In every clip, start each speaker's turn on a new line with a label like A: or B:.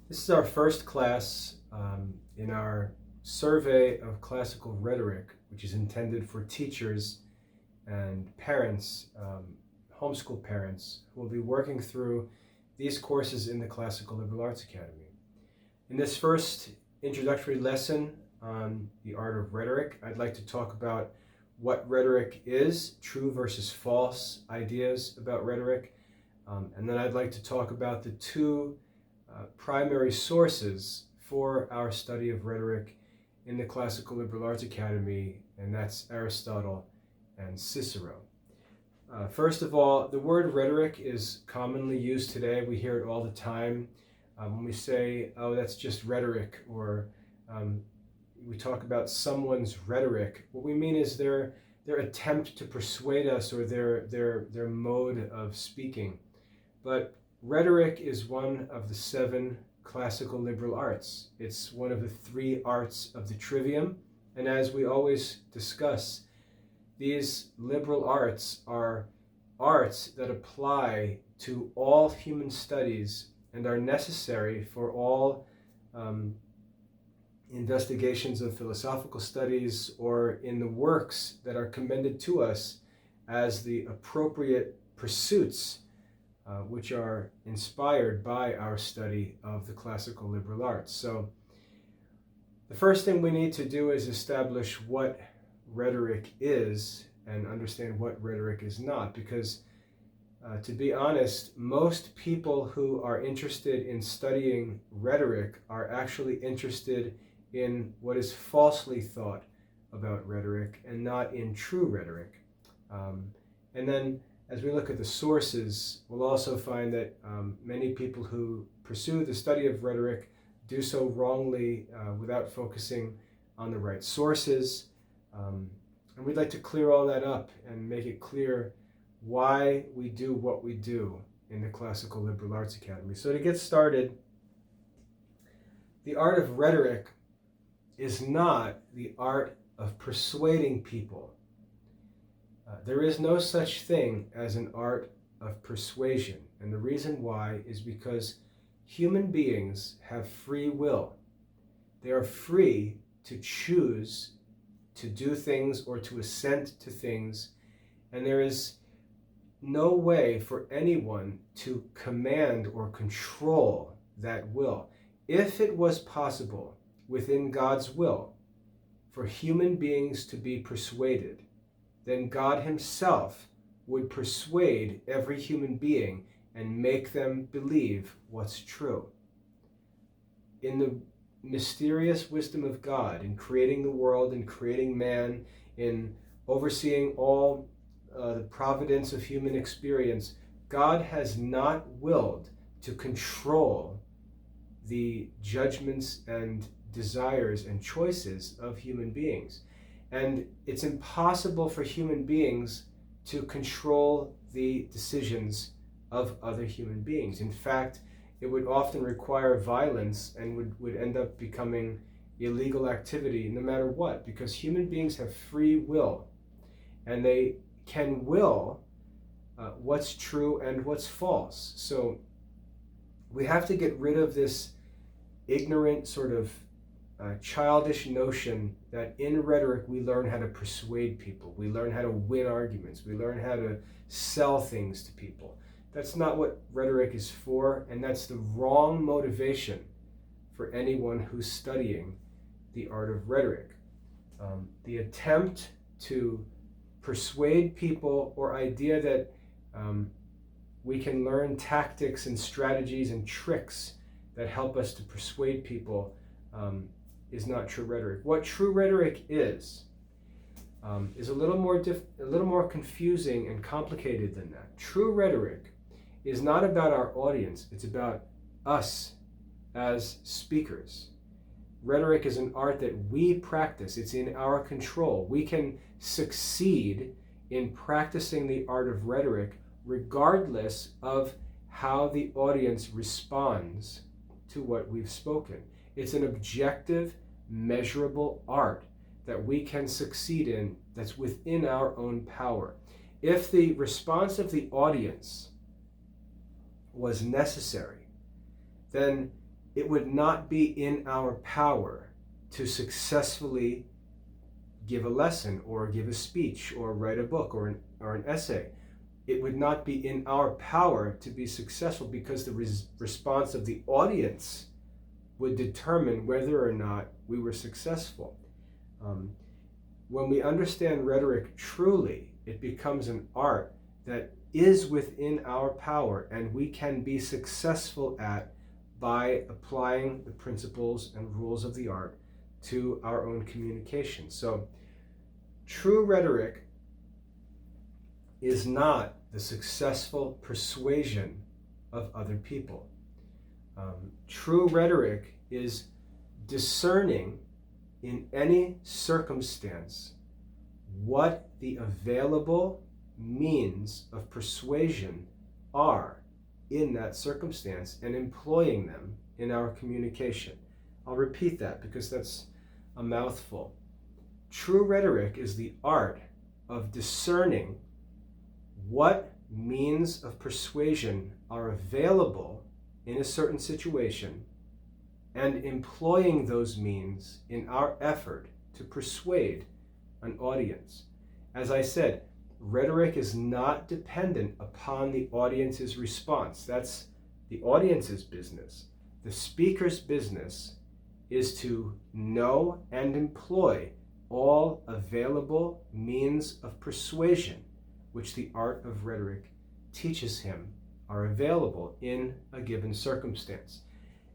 A: This is our first class in our survey of classical rhetoric, which is intended for teachers and parents, homeschool parents, who will be working through these courses in the Classical Liberal Arts Academy. In this first introductory lesson on the art of rhetoric, I'd like to talk about what rhetoric is, true versus false ideas about rhetoric, and then I'd like to talk about the two primary sources for our study of rhetoric in the Classical Liberal Arts Academy, and that's Aristotle and Cicero. First of all, the word rhetoric is commonly used today. We hear it all the time. When we say, oh, that's just rhetoric, or we talk about someone's rhetoric, what we mean is their attempt to persuade us, or their mode of speaking. But rhetoric is one of the 7 classical liberal arts. It's one of the 3 arts of the trivium. And as we always discuss, these liberal arts are arts that apply to all human studies and are necessary for all investigations of philosophical studies, or in the works that are commended to us as the appropriate pursuits which are inspired by our study of the classical liberal arts. So the first thing we need to do is establish what rhetoric is and understand what rhetoric is not, because to be honest, most people who are interested in studying rhetoric are actually interested in what is falsely thought about rhetoric and not in true rhetoric. And then as we look at the sources, we'll also find that many people who pursue the study of rhetoric do so wrongly without focusing on the right sources. And we'd like to clear all that up and make it clear why we do what we do in the Classical Liberal Arts Academy. So to get started, the art of rhetoric is not the art of persuading people. There is no such thing as an art of persuasion, and the reason why is because human beings have free will. They are free to choose to do things or to assent to things, and there is no way for anyone to command or control that will. If it was possible within God's will for human beings to be persuaded, then God himself would persuade every human being and make them believe what's true. In the mysterious wisdom of God, in creating the world, in creating man, in overseeing all the providence of human experience, God has not willed to control the judgments and desires and choices of human beings. And it's impossible for human beings to control the decisions of other human beings. In fact, it would often require violence and would end up becoming illegal activity no matter what, because human beings have free will, and they can will what's true and what's false. So we have to get rid of this ignorant sort of childish notion that in rhetoric we learn how to persuade people, we learn how to win arguments, we learn how to sell things to people. That's not what rhetoric is for, and that's the wrong motivation for anyone who's studying the art of rhetoric. The attempt to persuade people, or idea that we can learn tactics and strategies and tricks that help us to persuade people, is not true rhetoric. What true rhetoric is a little more confusing and complicated than that. True rhetoric is not about our audience, it's about us as speakers. Rhetoric is an art that we practice, it's in our control. We can succeed in practicing the art of rhetoric regardless of how the audience responds to what we've spoken. It's an objective, measurable art that we can succeed in, that's within our own power. If the response of the audience was necessary, then it would not be in our power to successfully give a lesson or give a speech or write a book or an essay. It would not be in our power to be successful because the response of the audience would determine whether or not we were successful. When we understand rhetoric truly, it becomes an art that is within our power and we can be successful at by applying the principles and rules of the art to our own communication. So, true rhetoric is not the successful persuasion of other people. True rhetoric is discerning in any circumstance what the available means of persuasion are in that circumstance and employing them in our communication. I'll repeat that because that's a mouthful. True rhetoric is the art of discerning what means of persuasion are available in a certain situation and employing those means in our effort to persuade an audience. As I said, rhetoric is not dependent upon the audience's response. That's the audience's business. The speaker's business is to know and employ all available means of persuasion, which the art of rhetoric teaches him are available in a given circumstance.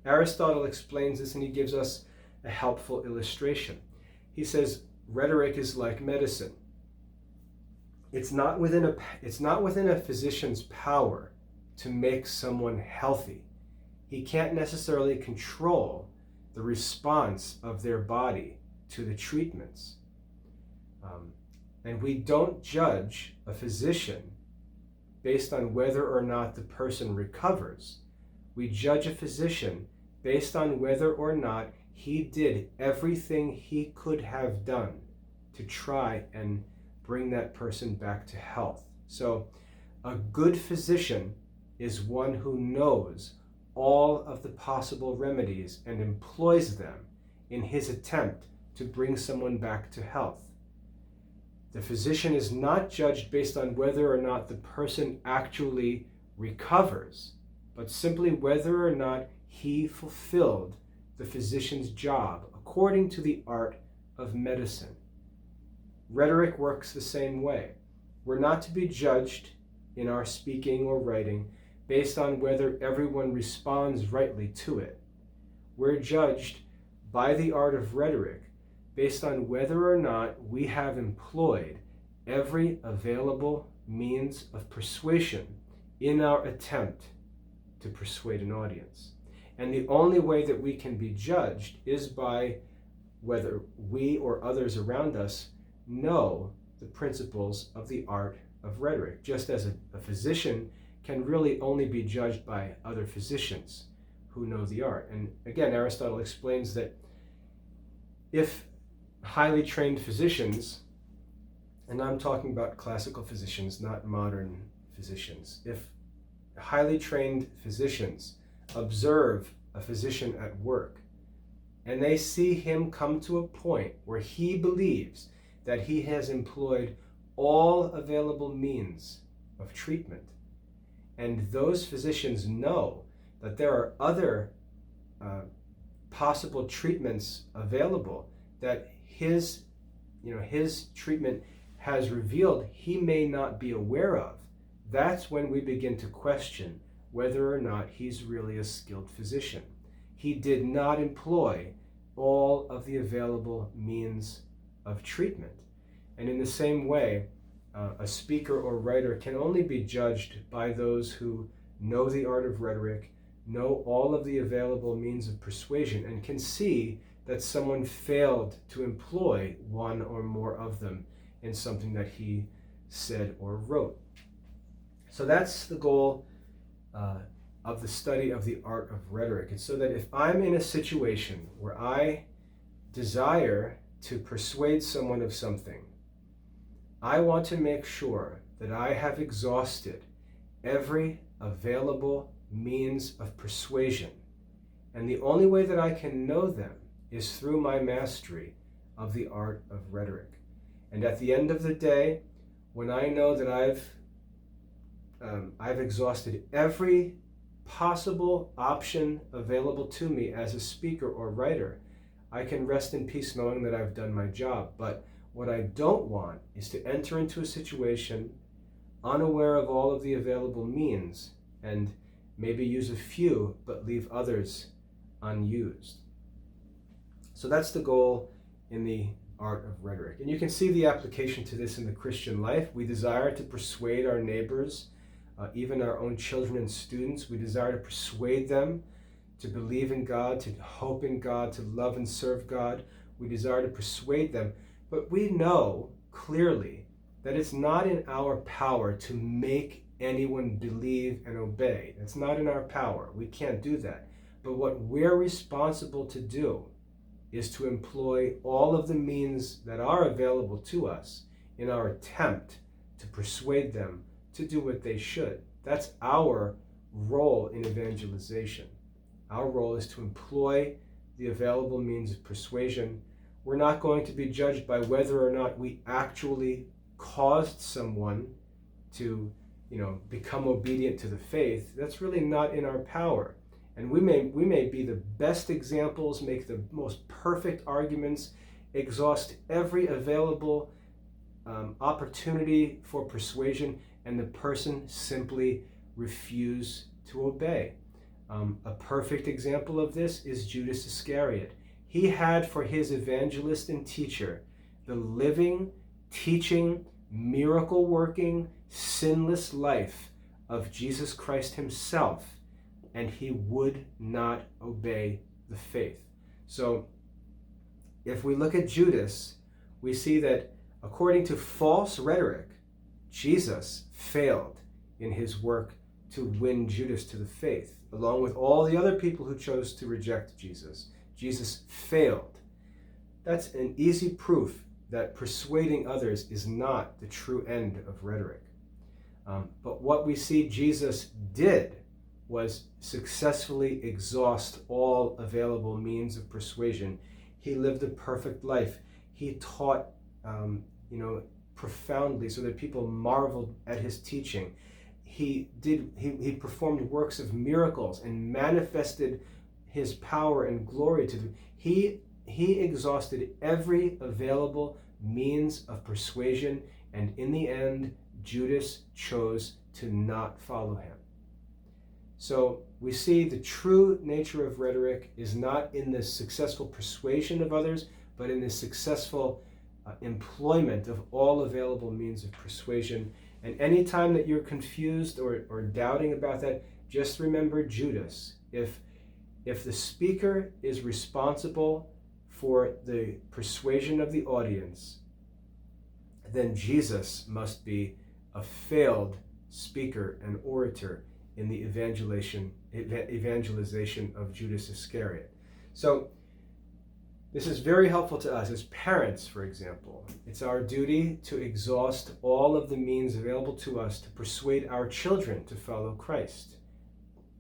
A: Aristotle explains this and he gives us a helpful illustration. He says, rhetoric is like medicine. It's not within a physician's power to make someone healthy. He can't necessarily control the response of their body to the treatments. And we don't judge a physician based on whether or not the person recovers. We judge a physician based on whether or not he did everything he could have done to try and bring that person back to health. So a good physician is one who knows all of the possible remedies and employs them in his attempt to bring someone back to health. The physician is not judged based on whether or not the person actually recovers, but simply whether or not he fulfilled the physician's job according to the art of medicine. Rhetoric works the same way. We're not to be judged in our speaking or writing based on whether everyone responds rightly to it. We're judged by the art of rhetoric based on whether or not we have employed every available means of persuasion in our attempt to persuade an audience. And the only way that we can be judged is by whether we or others around us know the principles of the art of rhetoric, just as a physician can really only be judged by other physicians who know the art. And again, Aristotle explains that if highly trained physicians, and I'm talking about classical physicians, not modern physicians, if highly trained physicians observe a physician at work and they see him come to a point where he believes that he has employed all available means of treatment, and those physicians know that there are other possible treatments available that his treatment has revealed he may not be aware of, that's when we begin to question whether or not he's really a skilled physician. He did not employ all of the available means of treatment. And in the same way, a speaker or writer can only be judged by those who know the art of rhetoric, know all of the available means of persuasion, and can see that someone failed to employ one or more of them in something that he said or wrote. So that's the goal of the study of the art of rhetoric. It's so that if I'm in a situation where I desire to persuade someone of something, I want to make sure that I have exhausted every available means of persuasion And the only way that I can know them is through my mastery of the art of rhetoric. And at the end of the day, when I know that I've exhausted every possible option available to me as a speaker or writer, I can rest in peace knowing that I've done my job. But what I don't want is to enter into a situation unaware of all of the available means and maybe use a few but leave others unused. So that's the goal in the art of rhetoric. And you can see the application to this in the Christian life. We desire to persuade our neighbors, even our own children and students. We desire to persuade them to believe in God, to hope in God, to love and serve God. We desire to persuade them. But we know clearly that it's not in our power to make anyone believe and obey. It's not in our power. We can't do that. But what we're responsible to do is to employ all of the means that are available to us in our attempt to persuade them to do what they should. That's our role in evangelization. Our role is to employ the available means of persuasion. We're not going to be judged by whether or not we actually caused someone to, become obedient to the faith. That's really not in our power. And we may be the best examples, make the most perfect arguments, exhaust every available opportunity for persuasion, and the person simply refuse to obey. A perfect example of this is Judas Iscariot. He had for his evangelist and teacher the living, teaching, miracle-working, sinless life of Jesus Christ himself, and he would not obey the faith. So if we look at Judas, we see that according to false rhetoric, Jesus failed in his work to win Judas to the faith, along with all the other people who chose to reject Jesus. Jesus failed. That's an easy proof that persuading others is not the true end of rhetoric. But what we see Jesus did was successfully exhaust all available means of persuasion. He lived a perfect life. He taught, profoundly so that people marveled at his teaching. He performed works of miracles and manifested his power and glory to them. He exhausted every available means of persuasion, and in the end, Judas chose to not follow him. So we see the true nature of rhetoric is not in the successful persuasion of others, but in the successful employment of all available means of persuasion. And any time that you're confused or doubting about that, just remember Judas. If the speaker is responsible for the persuasion of the audience, then Jesus must be a failed speaker and orator in the evangelization of Judas Iscariot. So this is very helpful to us as parents, for example. It's our duty to exhaust all of the means available to us to persuade our children to follow Christ.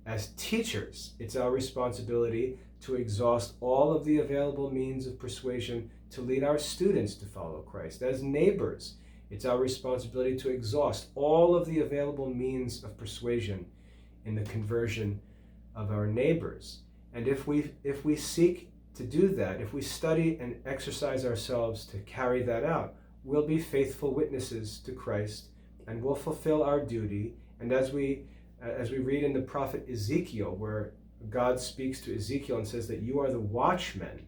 A: As teachers, it's our responsibility to exhaust all of the available means of persuasion to lead our students to follow Christ. As neighbors, it's our responsibility to exhaust all of the available means of persuasion in the conversion of our neighbors. And if we seek to do that, if we study and exercise ourselves to carry that out, we'll be faithful witnesses to Christ and we'll fulfill our duty. And as we read in the prophet Ezekiel, where God speaks to Ezekiel and says that you are the watchman,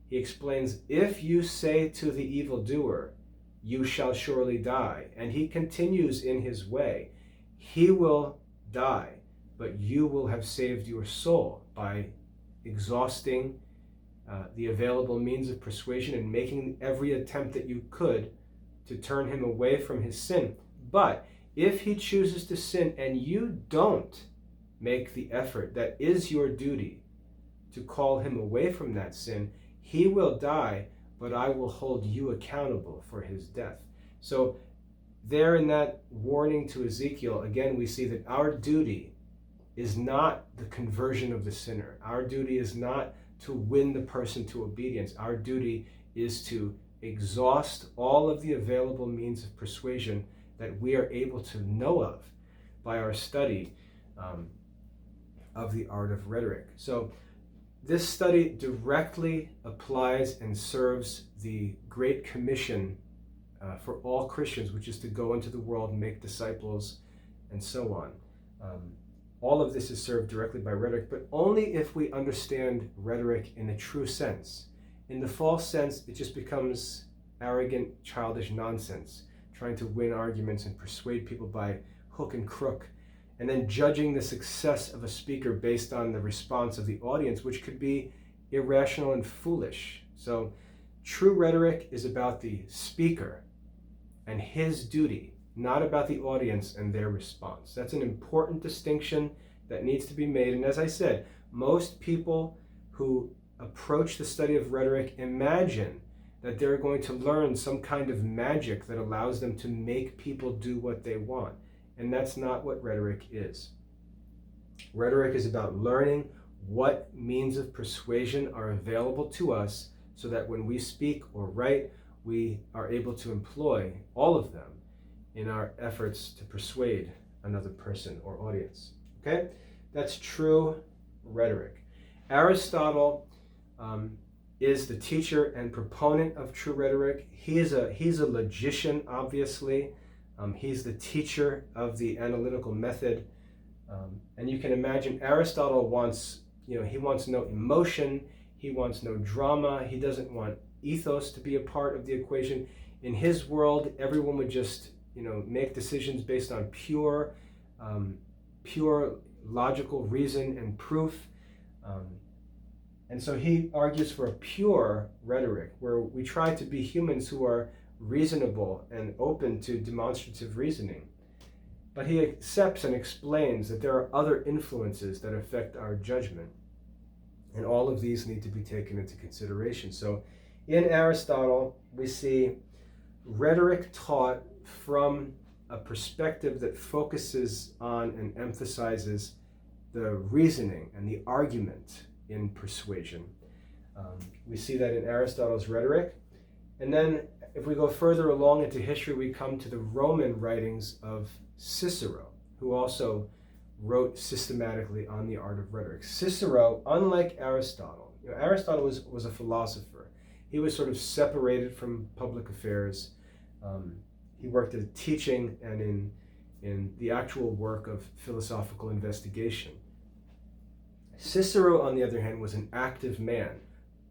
A: he explains, if you say to the evildoer, you shall surely die, and he continues in his way, he will die, but you will have saved your soul by exhausting the available means of persuasion and making every attempt that you could to turn him away from his sin. But if he chooses to sin and you don't make the effort that is your duty to call him away from that sin, he will die, but I will hold you accountable for his death. So there in that warning to Ezekiel, again, we see that our duty is not the conversion of the sinner. Our duty is not to win the person to obedience. Our duty is to exhaust all of the available means of persuasion that we are able to know of by our study of the art of rhetoric. So this study directly applies and serves the Great Commission for all Christians, which is to go into the world and make disciples and so on. All of this is served directly by rhetoric, but only if we understand rhetoric in a true sense. In the false sense, it just becomes arrogant, childish nonsense, trying to win arguments and persuade people by hook and crook, and then judging the success of a speaker based on the response of the audience, which could be irrational and foolish. So true rhetoric is about the speaker and his duty, not about the audience and their response. That's an important distinction that needs to be made. And as I said, most people who approach the study of rhetoric imagine that they're going to learn some kind of magic that allows them to make people do what they want. And that's not what rhetoric is. Rhetoric is about learning what means of persuasion are available to us so that when we speak or write, we are able to employ all of them in our efforts to persuade another person or audience. Okay? That's true rhetoric. Aristotle is the teacher and proponent of true rhetoric. He's a logician, obviously. He's the teacher of the analytical method. And you can imagine Aristotle wants, he wants no emotion. He wants no drama. He doesn't want ethos to be a part of the equation. In his world, everyone would just, make decisions based on pure logical reason and proof. And so he argues for a pure rhetoric, where we try to be humans who are reasonable and open to demonstrative reasoning. But he accepts and explains that there are other influences that affect our judgment. And all of these need to be taken into consideration. So in Aristotle, we see rhetoric taught from a perspective that focuses on and emphasizes the reasoning and the argument in persuasion. We see that in Aristotle's Rhetoric. And then if we go further along into history, we come to the Roman writings of Cicero, who also wrote systematically on the art of rhetoric. Cicero, unlike Aristotle, Aristotle was a philosopher. He was sort of separated from public affairs. He worked at teaching and in the actual work of philosophical investigation. Cicero, on the other hand, was an active man,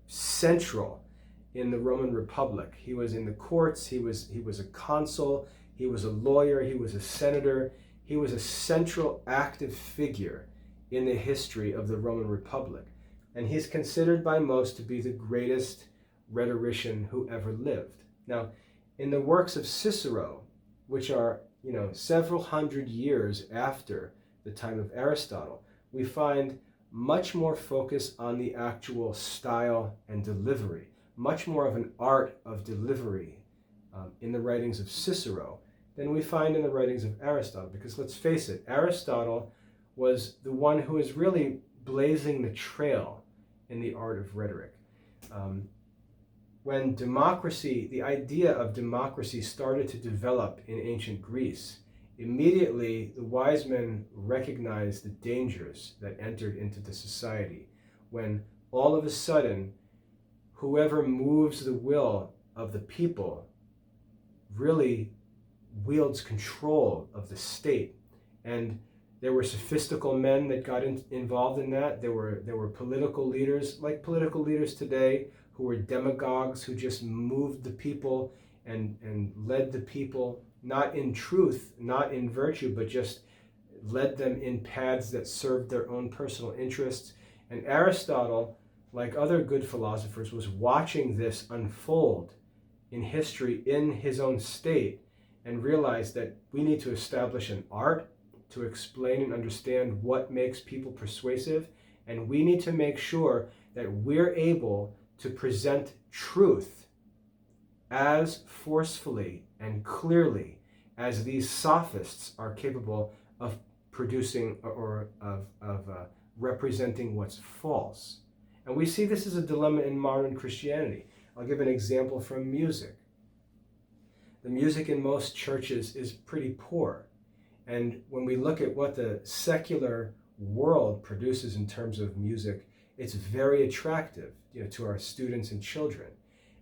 A: central in the Roman Republic. He was in the courts, he was a consul, he was a lawyer, he was a senator. He was a central active figure in the history of the Roman Republic. And he's considered by most to be the greatest rhetorician who ever lived. Now, in the works of Cicero, which are, several hundred years after the time of Aristotle, we find much more focus on the actual style and delivery, much more of an art of delivery in the writings of Cicero than we find in the writings of Aristotle. Because let's face it, Aristotle was the one who is really blazing the trail in the art of rhetoric. When democracy, the idea of democracy started to develop in ancient Greece, immediately the wise men recognized the dangers that entered into the society when all of a sudden whoever moves the will of the people really wields control of the state. And there were sophistical men that got involved in that. There were political leaders, like political leaders today, who were demagogues who just moved the people and led the people, not in truth, not in virtue, but just led them in paths that served their own personal interests. And Aristotle, like other good philosophers, was watching this unfold in history in his own state and realized that we need to establish an art to explain and understand what makes people persuasive, and we need to make sure that we're able to present truth as forcefully and clearly as these sophists are capable of producing or of representing what's false. And we see this as a dilemma in modern Christianity. I'll give an example from music. The music in most churches is pretty poor. And when we look at what the secular world produces in terms of music, it's very attractive, to our students and children.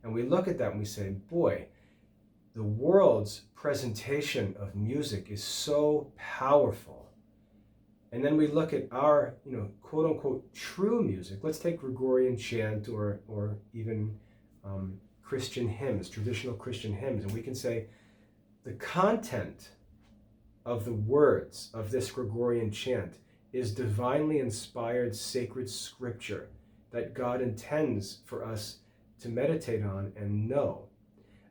A: And we look at that and we say, boy, the world's presentation of music is so powerful. And then we look at our, quote unquote, true music. Let's take Gregorian chant or even Christian hymns, traditional Christian hymns. And we can say the content of the words of this Gregorian chant is divinely inspired sacred scripture that God intends for us to meditate on and know.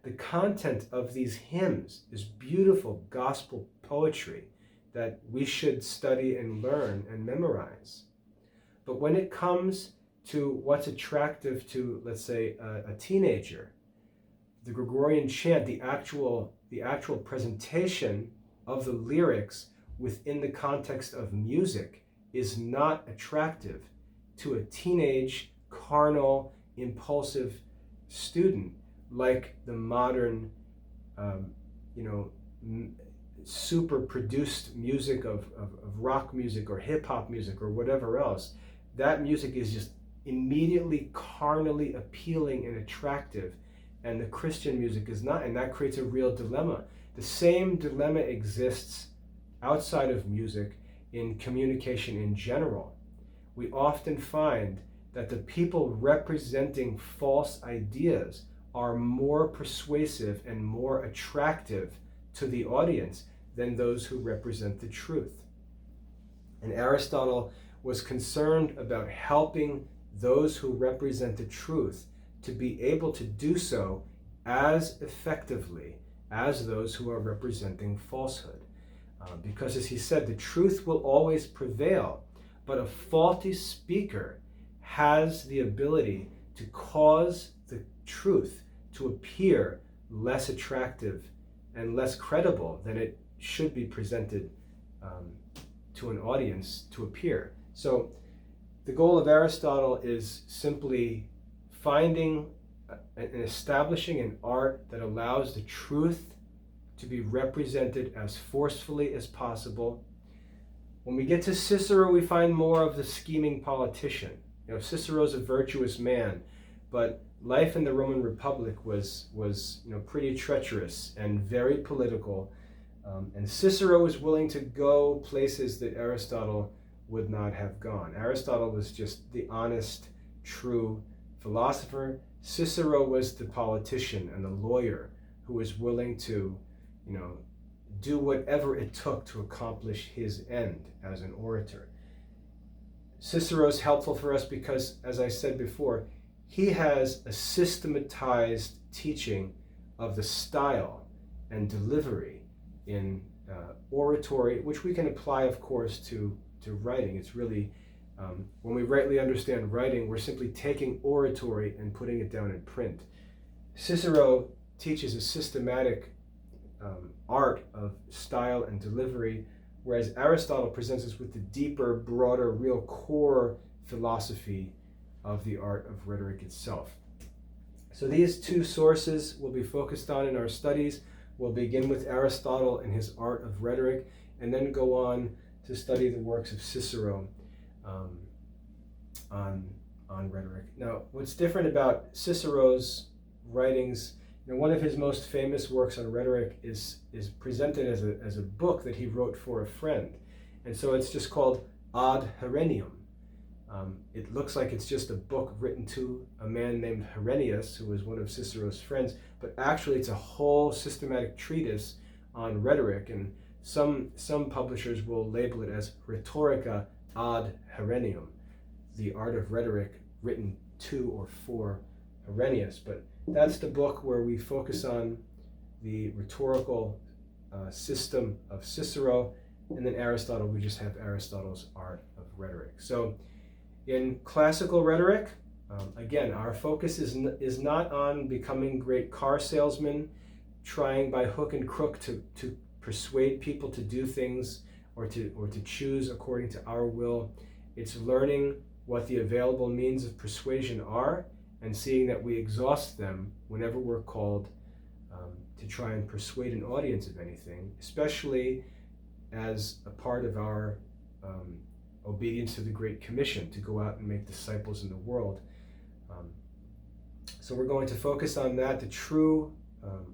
A: The content of these hymns is beautiful gospel poetry that we should study and learn and memorize. But when it comes to what's attractive to, let's say, a teenager, the Gregorian chant, the actual presentation of the lyrics within the context of music is not attractive to a teenage, carnal, impulsive student like the modern, super produced music of rock music or hip hop music or whatever else. That music is just immediately carnally appealing and attractive, and the Christian music is not, and that creates a real dilemma. The same dilemma exists outside of music in communication in general. We often find that the people representing false ideas are more persuasive and more attractive to the audience than those who represent the truth. And Aristotle was concerned about helping those who represent the truth to be able to do so as effectively as those who are representing falsehood. Because as he said, the truth will always prevail, but a faulty speaker has the ability to cause the truth to appear less attractive and less credible than it should be presented to an audience to appear. So the goal of Aristotle is simply finding and establishing an art that allows the truth to be represented as forcefully as possible. When we get to Cicero, we find more of the scheming politician. Cicero's a virtuous man, but life in the Roman Republic was pretty treacherous and very political. And Cicero was willing to go places that Aristotle would not have gone. Aristotle was just the honest, true philosopher. Cicero was the politician and the lawyer who was willing to, do whatever it took to accomplish his end as an orator. Cicero is helpful for us because, as I said before, he has a systematized teaching of the style and delivery in oratory, which we can apply, of course, to writing. It's really, when we rightly understand writing, we're simply taking oratory and putting it down in print. Cicero teaches a systematic art of style and delivery, whereas Aristotle presents us with the deeper, broader, real core philosophy of the art of rhetoric itself. So these two sources will be focused on in our studies. We'll begin with Aristotle and his art of rhetoric, and then go on to study the works of Cicero on rhetoric. Now, what's different about Cicero's writings, one of his most famous works on rhetoric is presented as a book that he wrote for a friend. And so it's just called Ad Herennium. It looks like it's just a book written to a man named Herennius, who was one of Cicero's friends, but actually it's a whole systematic treatise on rhetoric, and some publishers will label it as Rhetorica ad Herennium, the art of rhetoric written to or for Herennius. But that's the book where we focus on the rhetorical system of Cicero, and then Aristotle, we just have Aristotle's art of rhetoric. So in classical rhetoric, again, our focus is not on becoming great car salesmen, trying by hook and crook to persuade people to do things or to choose according to our will. It's learning what the available means of persuasion are and seeing that we exhaust them whenever we're called to try and persuade an audience of anything, especially as a part of our obedience to the Great Commission to go out and make disciples in the world. So we're going to focus on that, the true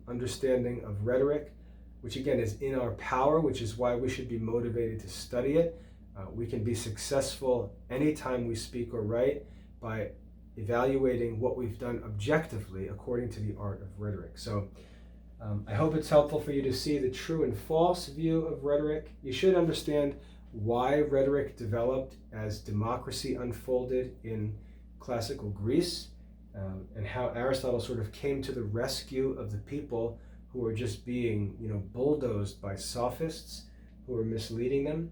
A: understanding of rhetoric, which again is in our power, which is why we should be motivated to study it. We can be successful anytime we speak or write by evaluating what we've done objectively according to the art of rhetoric. So I hope it's helpful for you to see the true and false view of rhetoric. You should understand why rhetoric developed as democracy unfolded in classical Greece, and how Aristotle sort of came to the rescue of the people who were just being, bulldozed by sophists who were misleading them.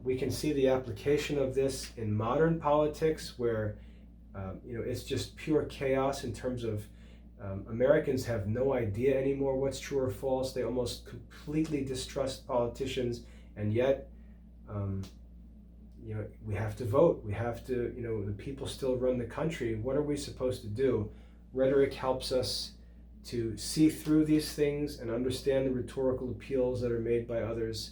A: We can see the application of this in modern politics where, it's just pure chaos in terms of Americans have no idea anymore what's true or false. They almost completely distrust politicians, and yet, we have to vote. We have to, the people still run the country. What are we supposed to do? Rhetoric helps us to see through these things and understand the rhetorical appeals that are made by others.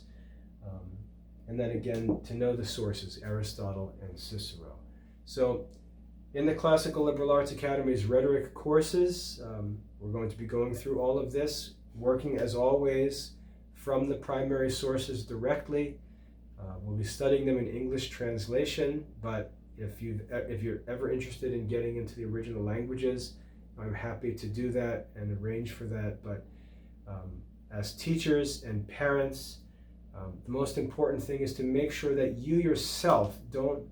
A: And then again, to know the sources, Aristotle and Cicero. So in the Classical Liberal Arts Academy's rhetoric courses, we're going to be going through all of this, working as always from the primary sources directly. We'll be studying them in English translation, but if you're ever interested in getting into the original languages, I'm happy to do that and arrange for that. But as teachers and parents, the most important thing is to make sure that you yourself don't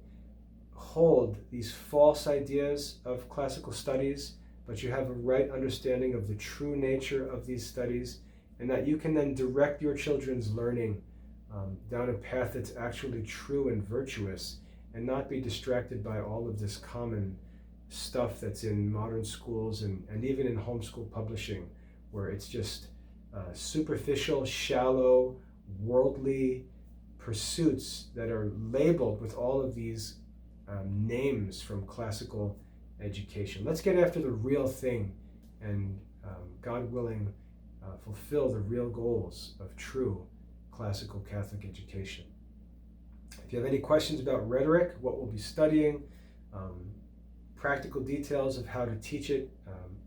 A: hold these false ideas of classical studies, but you have a right understanding of the true nature of these studies, and that you can then direct your children's learning down a path that's actually true and virtuous, and not be distracted by all of this common stuff that's in modern schools and even in homeschool publishing, where it's just superficial, shallow, worldly pursuits that are labeled with all of these names from classical education. Let's get after the real thing and, God willing, fulfill the real goals of true classical Catholic education. If you have any questions about rhetoric, what we'll be studying, practical details of how to teach it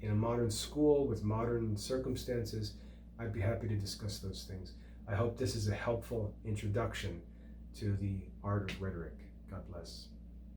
A: in a modern school with modern circumstances, I'd be happy to discuss those things. I hope this is a helpful introduction to the art of rhetoric. God bless.